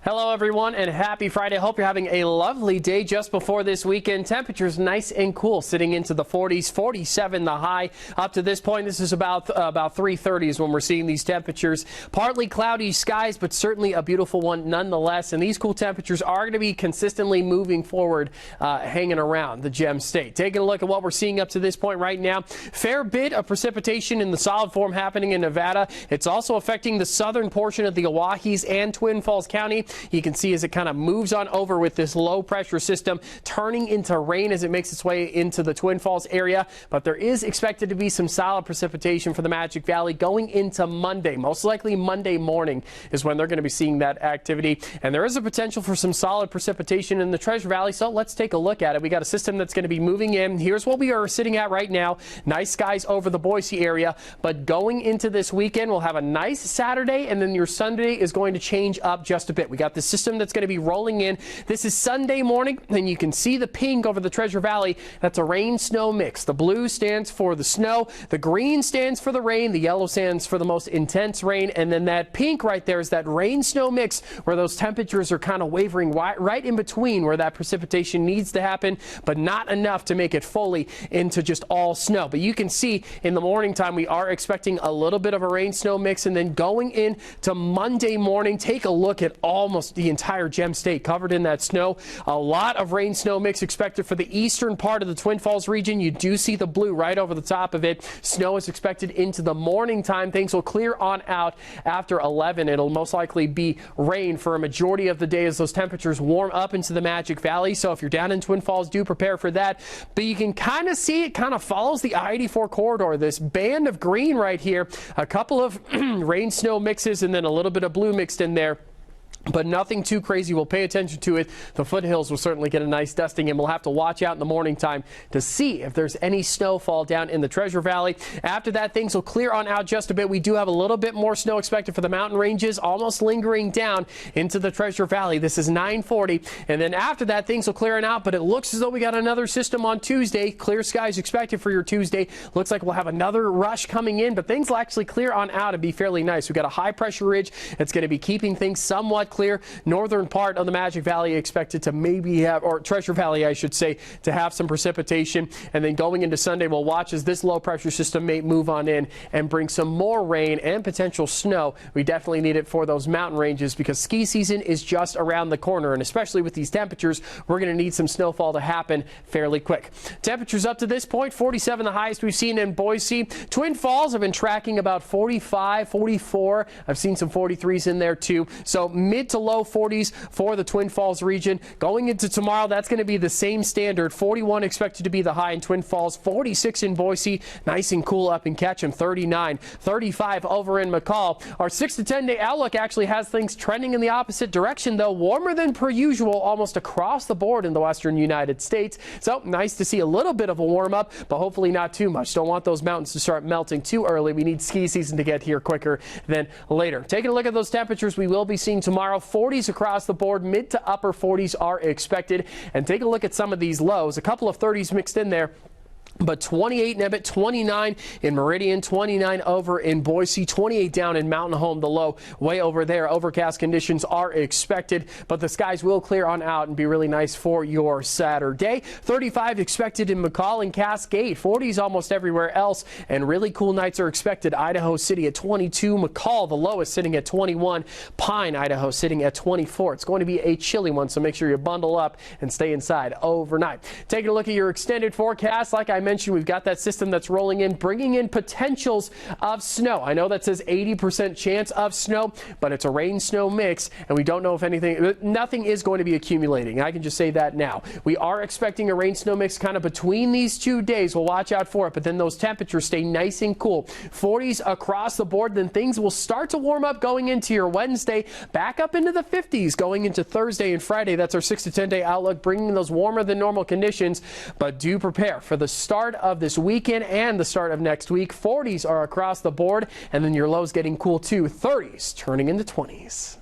Hello everyone and happy Friday. Hope you're having a lovely day just before this weekend. Temperatures nice and cool, sitting into the 40s, 47 the high. Up to this point, this is about 3:30 is when we're seeing these temperatures. Partly cloudy skies, but certainly a beautiful one nonetheless. And these cool temperatures are going to be consistently moving forward, hanging around the Gem State. Taking a look at what we're seeing up to this point right now. Fair bit of precipitation in the solid form happening in Nevada. It's also affecting the southern portion of the Oahes and Twin Falls County. You can see as it kind of moves on over with this low pressure system turning into rain as it makes its way into the Twin Falls area. But there is expected to be some solid precipitation for the Magic Valley going into Monday. Most likely Monday morning is when they're going to be seeing that activity. And there is a potential for some solid precipitation in the Treasure Valley. So let's take a look at it. We got a system that's going to be moving in. Here's what we are sitting at right now. Nice skies over the Boise area. But going into this weekend, we'll have a nice Saturday, and then your Sunday is going to change up just a bit. We got the system that's going to be rolling in. This is Sunday morning, and you can see the pink over the Treasure Valley. That's a rain-snow mix. The blue stands for the snow, the green stands for the rain, the yellow stands for the most intense rain, and then that pink right there is that rain-snow mix where those temperatures are kind of wavering right in between where that precipitation needs to happen, but not enough to make it fully into just all snow. But you can see in the morning time we are expecting a little bit of a rain-snow mix, and then going into Monday morning, take a look at almost the entire Gem State covered in that snow. A lot of rain snow mix expected for the eastern part of the Twin Falls region. You do see the blue right over the top of it. Snow is expected into the morning time. Things will clear on out after 11. It'll most likely be rain for a majority of the day as those temperatures warm up into the Magic Valley. So if you're down in Twin Falls, do prepare for that. But you can kind of see it kind of follows the I-84 corridor. This band of green right here, a couple of rain snow mixes and then a little bit of blue mixed in there. But nothing too crazy. We'll pay attention to it. The foothills will certainly get a nice dusting, and we'll have to watch out in the morning time to see if there's any snowfall down in the Treasure Valley. After that, things will clear on out just a bit. We do have a little bit more snow expected for the mountain ranges, almost lingering down into the Treasure Valley. This is 9:40, and then after that, things will clear on out, but it looks as though we got another system on Tuesday. Clear skies expected for your Tuesday. Looks like we'll have another rush coming in, but things will actually clear on out and be fairly nice. We've got a high pressure ridge that's going to be keeping things somewhat clear. Northern part of the Magic Valley expected to maybe have, or Treasure Valley I should say, to have some precipitation. And then going into Sunday, we'll watch as this low pressure system may move on in and bring some more rain and potential snow. We definitely need it for those mountain ranges because ski season is just around the corner, and especially with these temperatures, we're going to need some snowfall to happen fairly quick. Temperatures up to this point, 47 the highest we've seen in Boise. Twin Falls have been tracking about 45, 44. I've seen some 43s in there too. So mid to low 40s for the Twin Falls region. Going into tomorrow, that's going to be the same standard. 41 expected to be the high in Twin Falls, 46 in Boise, nice and cool up in Ketchum, 39, 35 over in McCall. Our 6 to 10 day outlook actually has things trending in the opposite direction, though warmer than per usual almost across the board in the western United States. So nice to see a little bit of a warm up, but hopefully not too much. Don't want those mountains to start melting too early. We need ski season to get here quicker than later. Taking a look at those temperatures we will be seeing tomorrow. 40s across the board, mid to upper 40s are expected. And take a look at some of these lows. A couple of 30s mixed in there. But 28 in Ebbitt, 29 in Meridian, 29 over in Boise, 28 down in Mountain Home, the low way over there. Overcast conditions are expected, but the skies will clear on out and be really nice for your Saturday. 35 expected in McCall and Cascade, 40s almost everywhere else, and really cool nights are expected. Idaho City at 22, McCall, the lowest, sitting at 21, Pine, Idaho, sitting at 24. It's going to be a chilly one, so make sure you bundle up and stay inside overnight. Taking a look at your extended forecast, like I mentioned, we've got that system that's rolling in, bringing in potentials of snow. I know that says 80% chance of snow, but it's a rain-snow mix, and we don't know if nothing is going to be accumulating. I can just say that now. We are expecting a rain-snow mix kind of between these 2 days. We'll watch out for it, but then those temperatures stay nice and cool. 40s across the board, then things will start to warm up going into your Wednesday, back up into the 50s going into Thursday and Friday. That's our 6 to 10 day outlook, bringing those warmer than normal conditions, but do prepare for the start of this weekend and the start of next week. 40s are across the board, and then your lows getting cool too. 30s turning into 20s.